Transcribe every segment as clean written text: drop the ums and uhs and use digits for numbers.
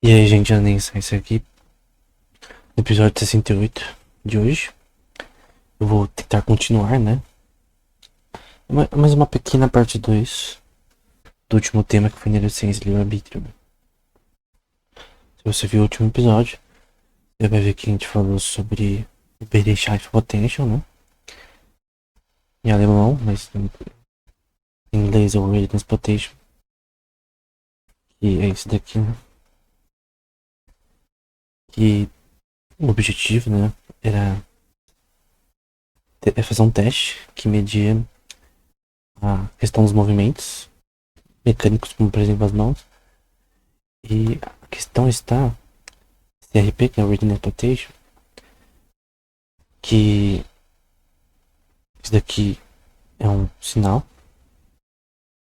E aí, gente, Anessa, esse aqui, episódio 68 de hoje. Eu vou tentar continuar, né? Mais uma pequena parte 2 do último tema que foi neurociência e livre-arbítrio. Se você viu o último episódio, você vai ver que a gente falou sobre o Bereitschaft Potential, né? Em alemão, mas em inglês é o Readiness Potential. E é isso daqui, né? Que o objetivo, né? Era fazer um teste que media a questão dos movimentos mecânicos, como por exemplo as mãos. E a questão está, CRP, que é o Readiness Potential, que isso daqui é um sinal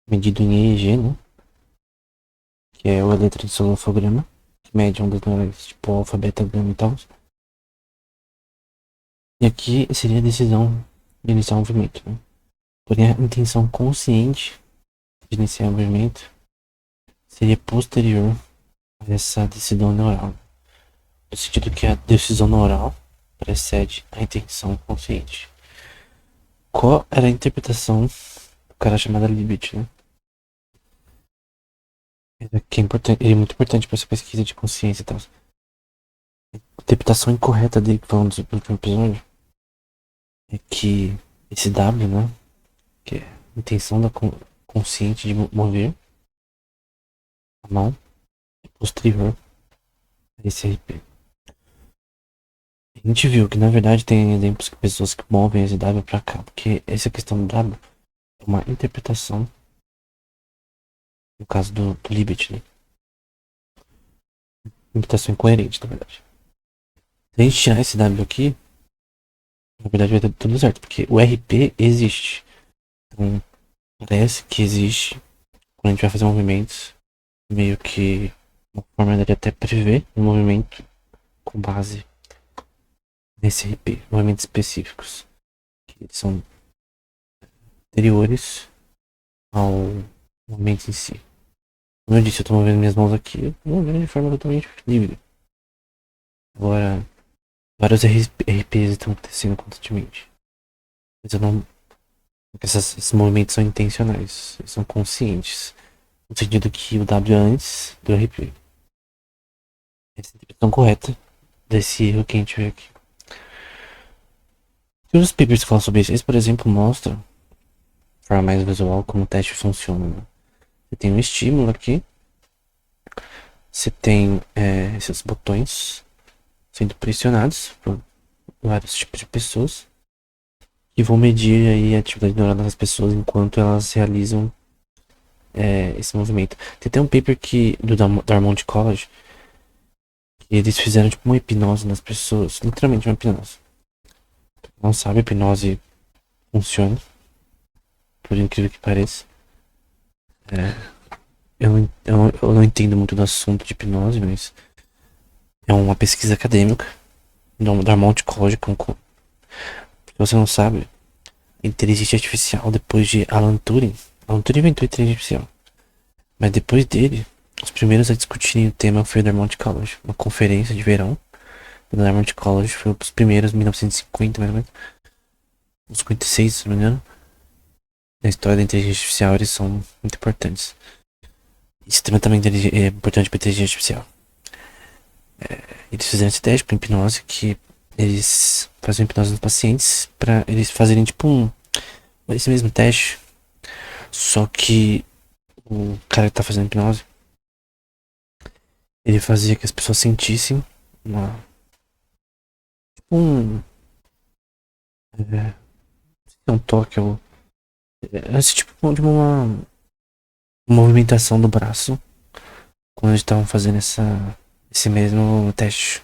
medido em EEG, né? Que é o eletroencefalograma, que mede ondas neurais tipo alfa, beta, gama e tal. E aqui seria a decisão de iniciar o movimento, né? Porém, a intenção consciente de iniciar o movimento seria posterior a essa decisão neural. No sentido que a decisão neural precede a intenção consciente. Qual era a interpretação do cara chamado Libet, né? Que é importante, ele é muito importante para essa pesquisa de consciência e tal. A interpretação incorreta dele, que falamos no último episódio, é que esse W, né, que é a intenção da consciente de mover a mão é posterior a esse RP. A gente viu que na verdade tem exemplos de pessoas que movem esse W para cá, porque essa questão do W é uma interpretação, no caso do Libet, né? Interpretação incoerente, na verdade. Se a gente tirar esse W aqui, na verdade vai dar tudo certo, porque o RP existe. Então, parece que existe, quando a gente vai fazer movimentos, meio que uma forma de até prever um movimento com base nesse RP, movimentos específicos, que são anteriores ao movimento em si. Como eu disse, eu estou movendo minhas mãos aqui, eu tô movendo de forma totalmente livre. Agora, vários RPs estão acontecendo constantemente. Mas eu não. Esses movimentos são intencionais, são conscientes. No sentido que o W é antes do RP. Essa é a interpretação correta desse erro que a gente vê aqui. Tem uns papers que falam sobre isso. Esse, por exemplo, mostra, de forma mais visual, como o teste funciona. Né? Você tem um estímulo aqui. Você tem esses botões sendo pressionados por vários tipos de pessoas. Que vão medir aí a atividade neural das pessoas enquanto elas realizam esse movimento. Tem até um paper do Dartmouth College. Que eles fizeram tipo uma hipnose nas pessoas. Literalmente uma hipnose. Não sabe, a hipnose funciona. Por incrível que pareça. Eu não entendo muito do assunto de hipnose, mas é uma pesquisa acadêmica do Dartmouth College. Se você não sabe, inteligência artificial, depois de Alan Turing inventou inteligência artificial. Mas depois dele, os primeiros a discutirem o tema foi o Dartmouth College. Uma conferência de verão do Dartmouth College foi os primeiros, em 1950 mais ou menos. Uns 56, se não me engano. Na história da inteligência artificial, eles são muito importantes. Esse tema também é importante para inteligência artificial. Eles fizeram esse teste com hipnose, que eles faziam hipnose nos pacientes para eles fazerem tipo esse mesmo teste, só que o cara que tá fazendo hipnose, ele fazia que as pessoas sentissem um um toque ou esse tipo de uma movimentação do braço quando eles estavam fazendo esse mesmo teste.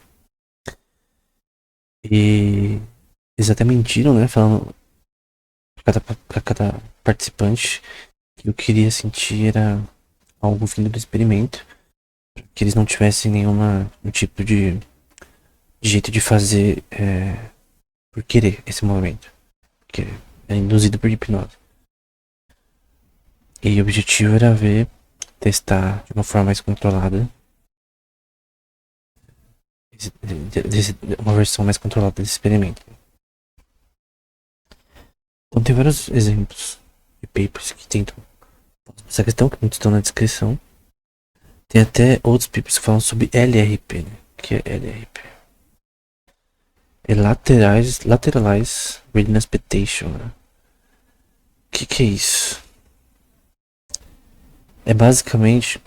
E eles até mentiram, né? Falando pra cada participante que eu queria sentir era algo vindo do experimento. Que eles não tivessem nenhum tipo de jeito de fazer por querer esse movimento. Que é induzido por hipnose. E o objetivo era testar de uma forma mais controlada uma versão mais controlada desse experimento. Então tem vários exemplos de papers que tentam essa questão, que muitos estão na descrição. Tem até outros papers que falam sobre LRP, né? Que é LRP. É Lateralized Readiness Petition, né? Que é isso? É basicamente,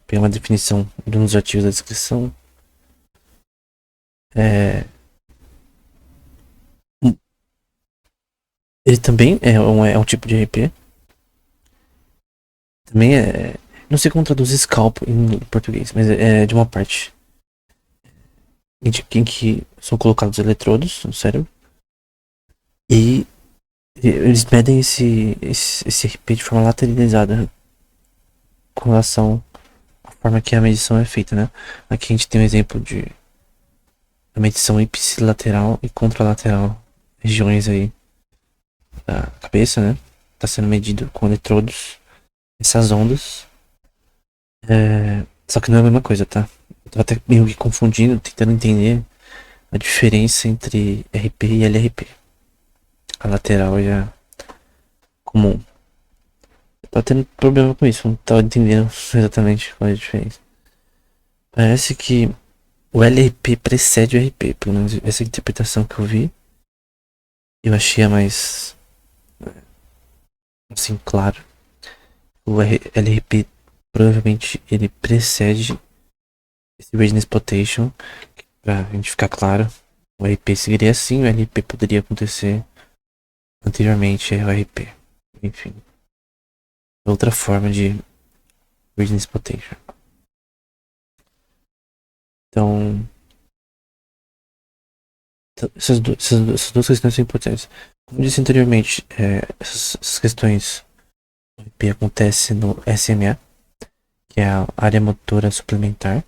pegar uma definição de um dos artigos da descrição, ele também é um tipo de RP. Também é. Não sei como traduz scalp em português, mas é de uma parte em que são colocados eletrodos no cérebro. E eles medem esse RP de forma lateralizada com relação à forma que a medição é feita, né? Aqui a gente tem um exemplo de a medição ipsilateral e contralateral, regiões aí da cabeça, né? Está sendo medido com eletrodos, essas ondas. Só que não é a mesma coisa, tá? Eu tô até meio que confundindo, tentando entender a diferença entre RP e LRP. A lateral e a comum. Eu tô tendo problema com isso, não tô entendendo exatamente qual é a diferença. Parece que o LRP precede o RP, pelo menos essa interpretação que eu vi. Eu achei a mais, assim, claro. O LRP provavelmente ele precede esse Readiness Potential. Pra gente ficar claro, o RP seguiria assim, o LP poderia acontecer anteriormente ao RP. Enfim, outra forma de Readiness Potential. Então, essas duas questões são importantes. Como eu disse anteriormente, essas questões do RP acontecem no SMA, que é a área motora suplementar,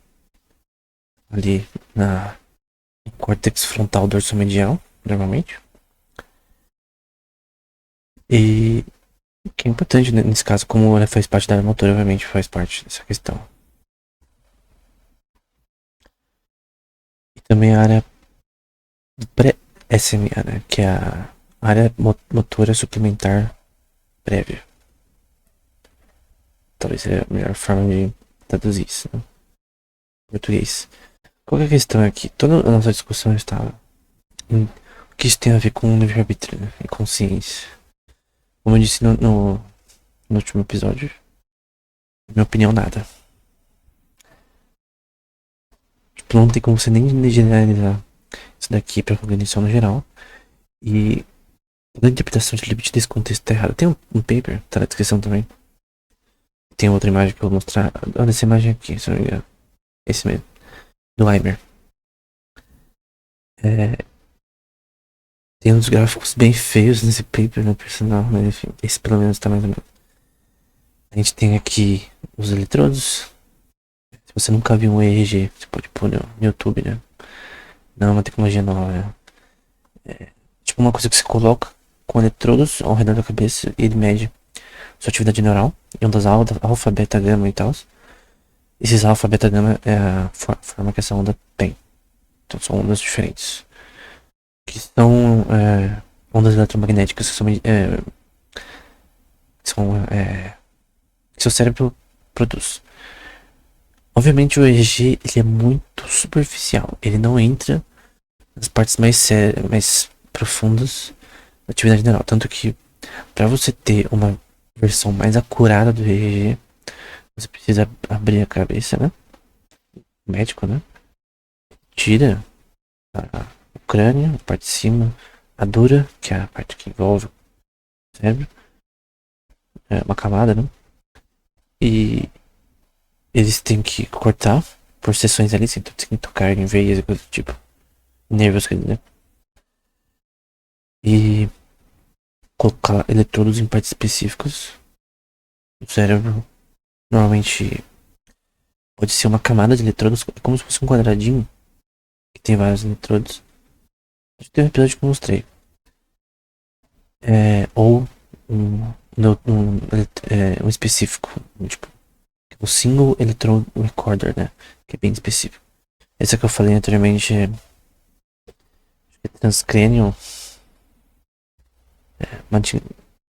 ali no córtex frontal dorsomedial, normalmente. E que é importante nesse caso, como ela faz parte da área motora, obviamente faz parte dessa questão. E também a área pré-SMA, né, que é a área motora suplementar prévia. Talvez seja a melhor forma de traduzir isso, né? Em português. Qual é a questão aqui? Toda a nossa discussão estava em o que isso tem a ver com livre-arbítrio, né, e consciência. Como eu disse no último episódio, na minha opinião, nada. Tipo, não tem como você nem generalizar isso daqui pra cognição no geral. E toda a interpretação de limite desse contexto tá errada. Tem um paper, tá na descrição também. Tem outra imagem que eu vou mostrar. Olha essa imagem aqui, se não me engano. Esse mesmo. Do Weimer. Tem uns gráficos bem feios nesse paper, no personal, mas enfim, esse pelo menos tá mais ou menos. A gente tem aqui os eletrodos. Se você nunca viu um EEG, você pode pôr no YouTube, né? Não é uma tecnologia nova, né? Tipo uma coisa que você coloca com eletrodos ao redor da cabeça e ele mede sua atividade neural, e ondas alfa, beta, gama e tal. Esses alfa, beta, gama é a forma que essa onda tem. Então são ondas diferentes. Que são ondas eletromagnéticas que que seu cérebro produz. Obviamente o EEG ele é muito superficial. Ele não entra nas partes mais profundas da atividade neural. Tanto que para você ter uma versão mais acurada do EEG, você precisa abrir a cabeça, né? O médico, né? Tira o crânio, a parte de cima, a dura, que é a parte que envolve o cérebro, uma camada, né? E eles têm que cortar por seções ali, sem tocar em veias e coisas do tipo. Nervos, quer dizer. E colocar eletrodos em partes específicas do cérebro. Normalmente pode ser uma camada de eletrodos, como se fosse um quadradinho que tem vários eletrodos. Acho que tem um episódio que eu mostrei. Ou um específico, tipo, o Single Electrode Recorder, né? Que é bem específico. Essa que eu falei anteriormente é Transcranial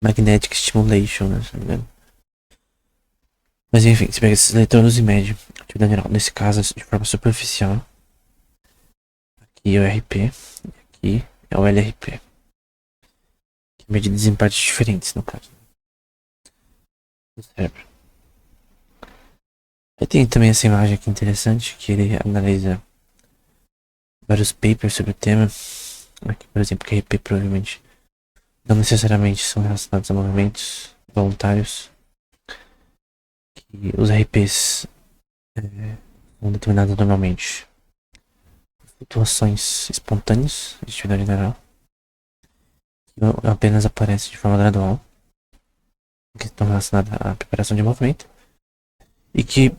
Magnetic Stimulation, né? Se não me engano. Mas enfim, você pega esses eletrodos e mede atividade neural. Nesse caso, de forma superficial. Aqui é o RP, aqui é o LRP. Que mede desempartes diferentes, no caso. Do cérebro. Aí tem também essa imagem aqui interessante, que ele analisa vários papers sobre o tema. Aqui, por exemplo, que RP provavelmente não necessariamente são relacionados a movimentos voluntários. Que os RPs são determinados normalmente flutuações espontâneas de atividade neural, que apenas aparece de forma gradual, que estão relacionadas à preparação de movimento, e que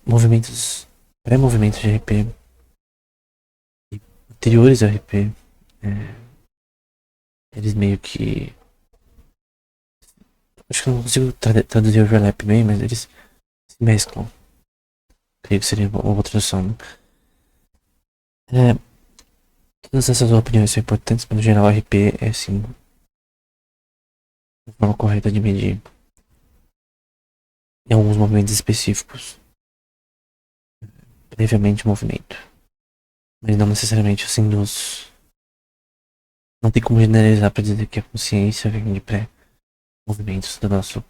movimentos, pré-movimentos de RP e anteriores ao RP, eles meio que. Acho que eu não consigo traduzir overlap bem, mas eles se mesclam. Creio que seria uma boa tradução. Né? Todas essas opiniões são importantes, mas no geral o RP é sim a forma correta de medir em alguns movimentos específicos previamente o movimento. Mas não necessariamente assim dos. Não tem como generalizar para dizer que a consciência vem de pré-movimentos do nosso.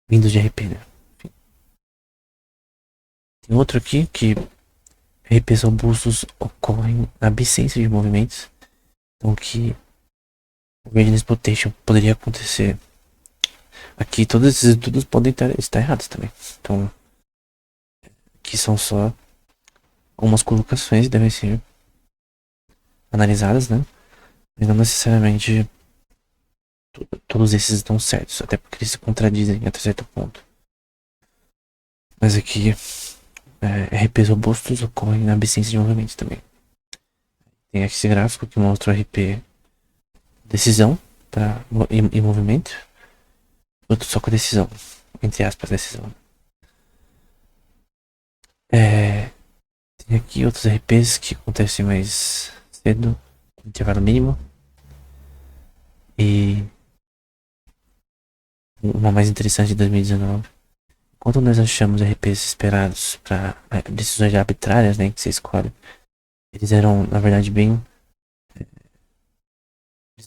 Vindos de RP, né? Enfim. Tem outro aqui que RPs robustos ocorrem na absência de movimentos. Então que o Readiness Potential poderia acontecer. Aqui todos esses estudos podem estar errados também. Então aqui são só algumas colocações que devem ser analisadas, né? Mas não necessariamente todos esses estão certos, até porque eles se contradizem até certo ponto. Mas aqui, RPs robustos ocorrem na absência de movimentos também. Tem aqui esse gráfico que mostra o RP decisão e movimento, outro só com decisão, entre aspas, decisão. Tem aqui outros RPs que acontecem mais cedo, no intervalo mínimo. E uma mais interessante de 2019. Quando nós achamos RPs esperados para decisões arbitrárias, né, que você escolhe, eles eram, na verdade, bem.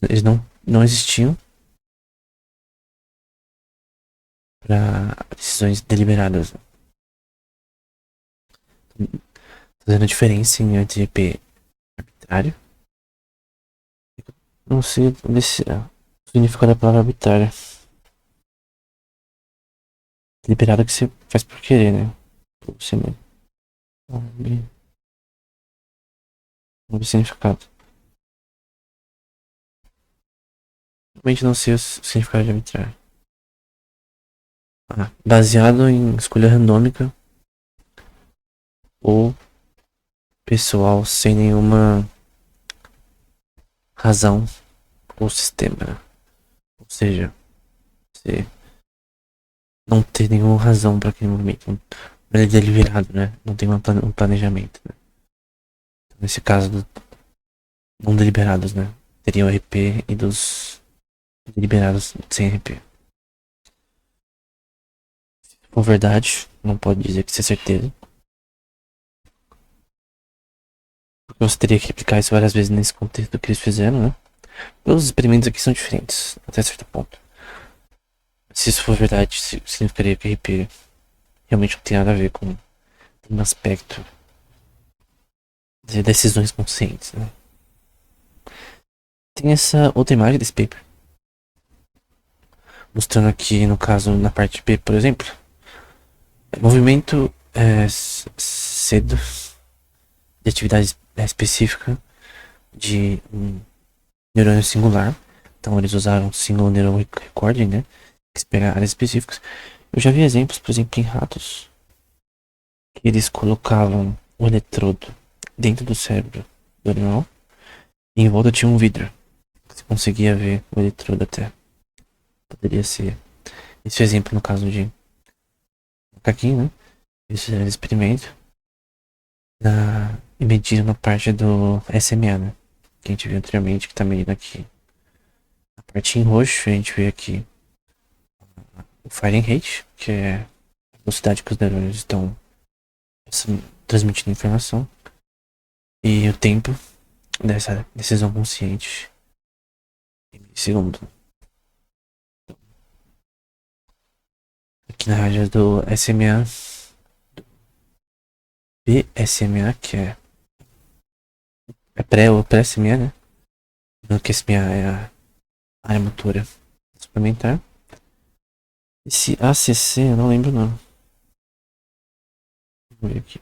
Eles não existiam para decisões deliberadas. Fazendo a diferença entre RP arbitrário. Não sei o significado da palavra arbitrária. Deliberado que você faz por querer, né? Por você mesmo. Não vi significado. Realmente não sei o significado de arbitrário. Baseado em escolha randômica ou pessoal sem nenhuma razão ou sistema. Ou seja, você não ter nenhuma razão para aquele movimento. Ele é deliberado, né? Não tem um planejamento. Né? Então, nesse caso, não deliberados, né? Teriam RP e dos deliberados sem RP. Se for verdade, não pode dizer que isso é certeza. Porque você teria que replicar isso várias vezes nesse contexto que eles fizeram, né? Os experimentos aqui são diferentes, até certo ponto. Se isso for verdade, significaria que RP realmente não tem nada a ver com um aspecto de decisões conscientes, né? Tem essa outra imagem desse paper. Mostrando aqui, no caso, na parte B, por exemplo. Movimento cedo de atividade específica de um neurônio singular. Então eles usaram single neural recording, né? Que pegar áreas específicas. Eu já vi exemplos, por exemplo, em ratos, que eles colocavam o eletrodo dentro do cérebro do animal e em volta tinha um vidro. Você conseguia ver o eletrodo até. Poderia ser esse exemplo no caso de macaquinho, né? Eles fizeram experimento e medido na parte do SMA, né? Que a gente viu anteriormente, que tá medindo aqui. A parte em roxo, a gente vê aqui o Fahrenheit, que é a velocidade que os neurônios estão transmitindo informação. E o tempo dessa decisão consciente em milissegundo. Aqui na rádio do SMA, BSMA, que é pré ou pré-SMA, né? No que SMA é a área motora suplementar. Esse ACC, eu não lembro não. Vou ver aqui.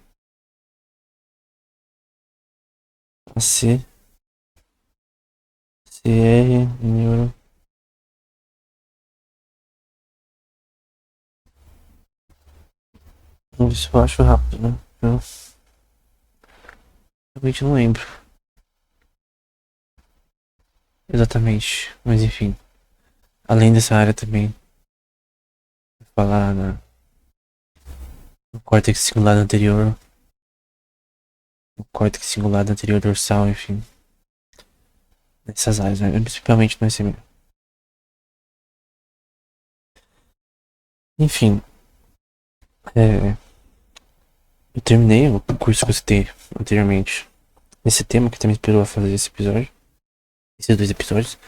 AC, CR, neuro. Vamos ver se eu acho rápido, né? Eu realmente não lembro. Exatamente. Mas enfim. Além dessa área também. Vou falar no córtex cingulado anterior. No córtex cingulado anterior dorsal, enfim. Nessas áreas, né? Principalmente no SMA. Enfim. Eu terminei o curso que eu citei anteriormente. Esse tema que também inspirou a fazer esse episódio. Esses dois episódios.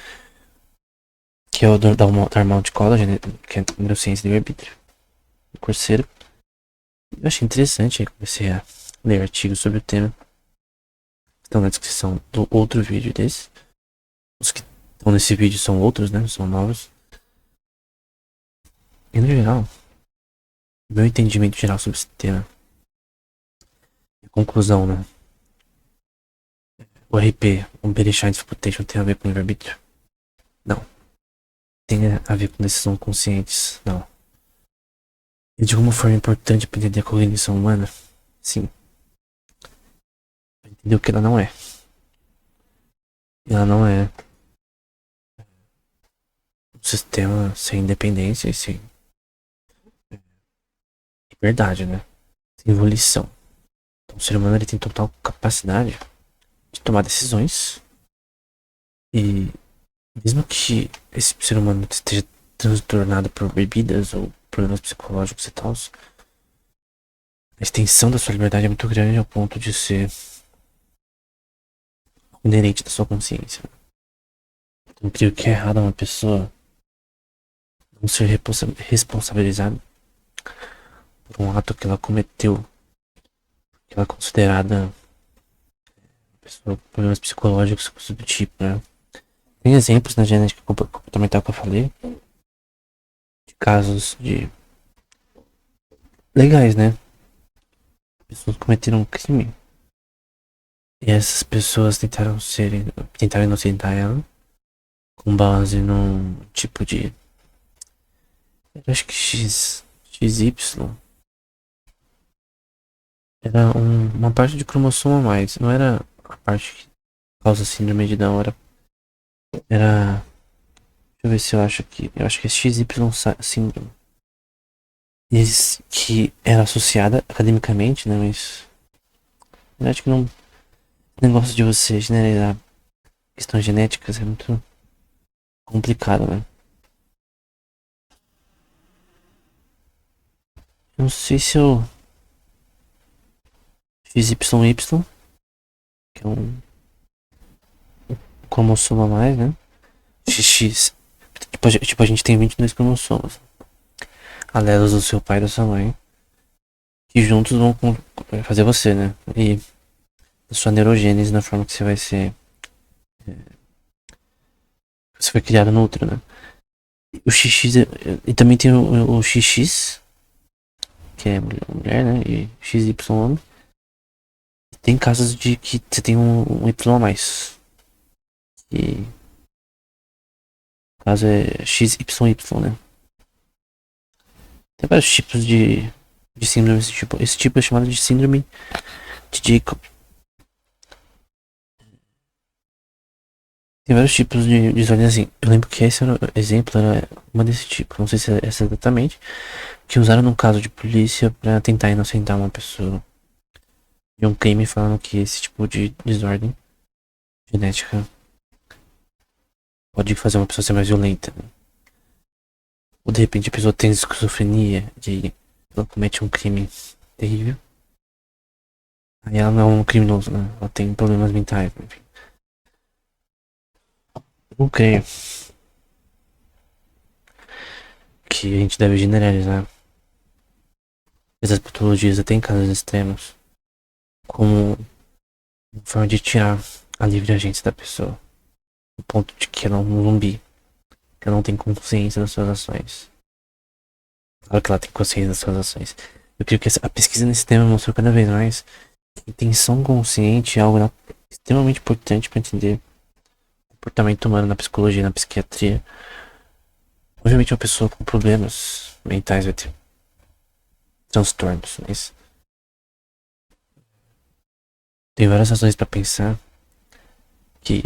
Que é o da Mount College, né? Que é Neurociência do Arbítrio. Coursera. Eu achei interessante, aí comecei a ler artigos sobre o tema. Estão na descrição do outro vídeo desse. Os que estão nesse vídeo são outros, né? São novos. E no geral, meu entendimento geral sobre esse tema. A conclusão, né? O RP, o Beresheim Disputation, tem a ver com livre-arbítrio? Não. Tem a ver com decisão conscientes? Não. E de alguma forma importante para entender a cognição humana? Sim. Pra entender o que ela não é. Ela não é um sistema sem independência e sem liberdade, né? Sem evolução. Então o ser humano ele tem total capacidade de tomar decisões. E mesmo que esse ser humano esteja transtornado por bebidas ou problemas psicológicos e tal, a extensão da sua liberdade é muito grande ao ponto de ser inerente da sua consciência. Então, eu creio que é errado uma pessoa não ser responsabilizada por um ato que ela cometeu, que ela é considerada uma pessoa com problemas psicológicos, coisas do tipo, né? Tem exemplos na genética comportamental que eu falei, de casos de legais, né? Pessoas cometeram um crime e essas pessoas tentaram inocentar ela com base num tipo de, eu acho que XY. Era uma parte de cromossomo a mais, não era a parte que causa síndrome de Down, era, deixa eu ver se eu acho aqui, eu acho que é XY síndrome. Que era associada academicamente, né, mas eu acho que não, o negócio de você generalizar questões genéticas é muito complicado, né? Não sei se eu fiz YY, que é um cromossomo a mais, né? XX, tipo a gente tem 22 cromossomos, alelos do seu pai e da sua mãe, que juntos vão fazer você, né? E a sua neurogênese na forma que você vai ser. Você foi criado no útero, né? O XX. E também tem o XX, que é mulher, né? E XY homem. Tem casos de que você tem um Y a mais. E no caso é XYY, né? Tem vários tipos de síndrome desse tipo. Esse tipo é chamado de síndrome de Jacob. Tem vários tipos de desordem assim. Eu lembro que esse exemplo era uma desse tipo. Não sei se é essa exatamente. Que usaram num caso de polícia pra tentar inocentar uma pessoa. de um crime falando que esse tipo de desordem genética pode fazer uma pessoa ser mais violenta, né? Ou de repente a pessoa tem esquizofrenia e aí ela comete um crime terrível. Aí ela não é um criminoso, né? Ela tem problemas mentais, enfim. Eu não creio que a gente deve generalizar essas patologias até em casos extremos como uma forma de tirar a livre agência da pessoa. O ponto de que ela é um zumbi, que ela não tem consciência das suas ações. Claro que ela tem consciência das suas ações. Eu creio que a pesquisa nesse tema mostrou cada vez mais que a intenção consciente é algo extremamente importante para entender o comportamento humano na psicologia e na psiquiatria. Obviamente uma pessoa com problemas mentais vai ter transtornos, mas tem várias razões para pensar que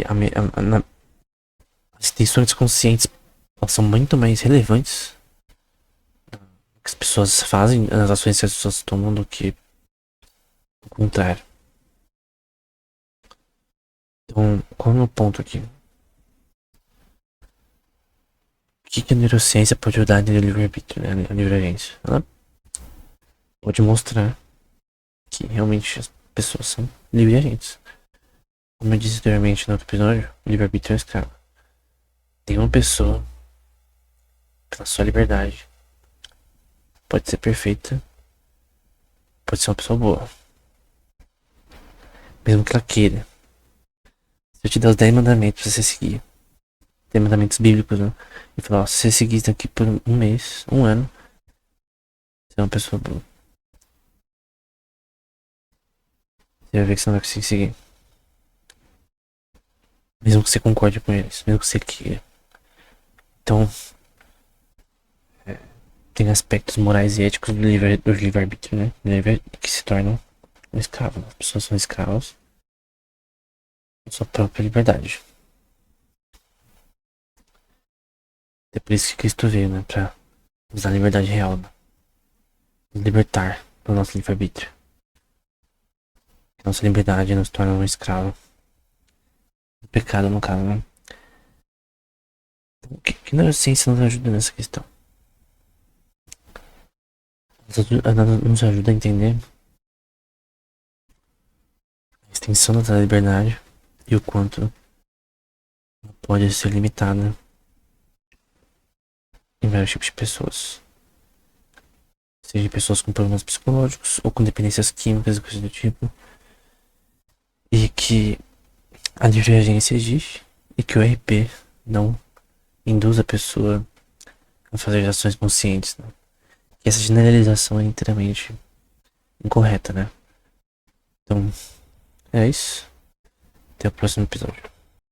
as intenções conscientes elas são muito mais relevantes que as pessoas fazem, as ações que as pessoas tomam do que o contrário. Então, qual é o meu ponto aqui? O que a neurociência pode ajudar no livre-arbítrio, né? A livre-agência? Ela pode mostrar que realmente as pessoas são livre-agentes. Como eu disse anteriormente no outro episódio, o livre-arbítrio é escravo. Tem uma pessoa, pela sua liberdade, pode ser perfeita, pode ser uma pessoa boa. Mesmo que ela queira. Se eu te der os 10 mandamentos pra você seguir, 10 mandamentos bíblicos, né? E falar, ó, se você seguir isso daqui por um mês, um ano, você é uma pessoa boa. Você vai ver que você não vai conseguir seguir. Mesmo que você concorde com eles, mesmo que você queira. Então, tem aspectos morais e éticos do livre-arbítrio, né? Que se tornam um escravo. As pessoas são escravas da sua própria liberdade. É por isso que Cristo veio, né? Pra usar a liberdade real, né? Nos libertar do nosso livre-arbítrio. Nossa liberdade nos torna um escravo. O pecado, no caso, né? Então, que neurociência nos ajuda nessa questão? Ela nos ajuda a entender a extensão da liberdade e o quanto ela pode ser limitada em vários tipos de pessoas. Seja pessoas com problemas psicológicos ou com dependências químicas e coisas do tipo. E que a divergência existe e que o RP não induz a pessoa a fazer ações conscientes, né? Que essa generalização é inteiramente incorreta, né? Então, é isso. Até o próximo episódio.